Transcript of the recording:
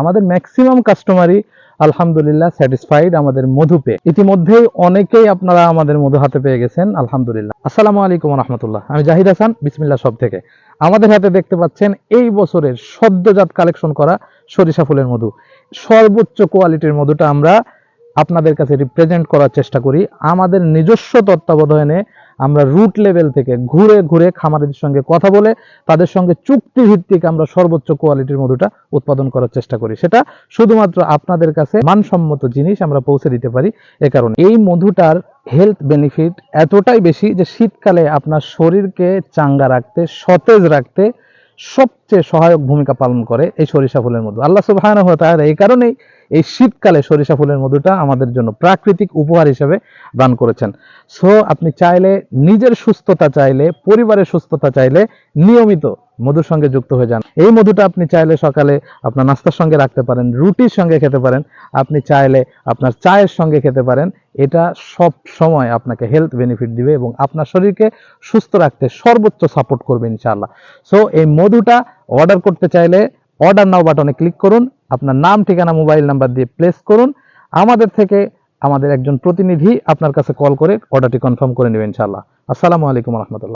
আমাদের ম্যাক্সিমাম কাস্টমারই আলহামদুলিল্লাহ স্যাটিসফাইড আমাদের মধু পেয়ে। ইতিমধ্যেই অনেকেই আপনারা আমাদের মধু হাতে পেয়ে গেছেন আলহামদুলিল্লাহ। আসসালামু আলাইকুম রহমতুল্লাহ। আমি জাহিদ হাসান, বিসমিল্লাহ শপ থেকে। আমাদের হাতে দেখতে পাচ্ছেন এই বছরের সদ্যজাত কালেকশন করা সরিষা ফুলের মধু। সর্বোচ্চ কোয়ালিটির মধুটা আমরা আপনাদের কাছে রিপ্রেজেন্ট করার চেষ্টা করি। আমাদের নিজস্ব তত্ত্বাবধানে আমরা রুট লেভেল থেকে ঘুরে ঘুরে খামারিদের সঙ্গে কথা বলে তাদের সঙ্গে চুক্তি ভিত্তিক আমরা সর্বোচ্চ কোয়ালিটির মধুটা উৎপাদন করার চেষ্টা করি। সেটা শুধুমাত্র আপনাদের কাছে মানসম্মত জিনিস আমরা পৌঁছে দিতে পারি। এ কারণে এই মধুটার হেলথ বেনিফিট এতটাই বেশি যে শীতকালে আপনার শরীরকে চাঙ্গা রাখতে, সতেজ রাখতে সবচেয়ে সহায়ক ভূমিকা পালন করে এই সরিষা ফুলের মধু। আল্লাহ সুবহানাহু ওয়া তাআলা এই কারণেই এই শীতকালে সরিষা ফুলের মধুটা আমাদের জন্য প্রাকৃতিক উপহার হিসেবে দান করেছেন। সো আপনি চাইলে, নিজের সুস্থতা চাইলে, পরিবারের সুস্থতা চাইলে নিয়মিত মধুর সঙ্গে যুক্ত হয়ে যান। এই মধুটা আপনি চাইলে সকালে আপনার নাস্তার সঙ্গে রাখতে পারেন, রুটির সঙ্গে খেতে পারেন, আপনি চাইলে আপনার চায়ের সঙ্গে খেতে পারেন। এটা সব সময় আপনাকে হেলথ বেনিফিট দিবে এবং আপনার শরীরকে সুস্থ রাখতে সর্বোচ্চ সাপোর্ট করবে ইনশাআল্লাহ। সো এই মধুটা অর্ডার করতে চাইলে অর্ডার নাও বাটনে ক্লিক করুন, আপনার নাম, ঠিকানা, মোবাইল নাম্বার দিয়ে প্লেস করুন। আমাদের থেকে আমাদের একজন প্রতিনিধি আপনার কাছে কল করে অর্ডারটি কনফার্ম করে নেবেন ইনশাআল্লাহ। আসসালামু আলাইকুম রহমতুল্লাহ।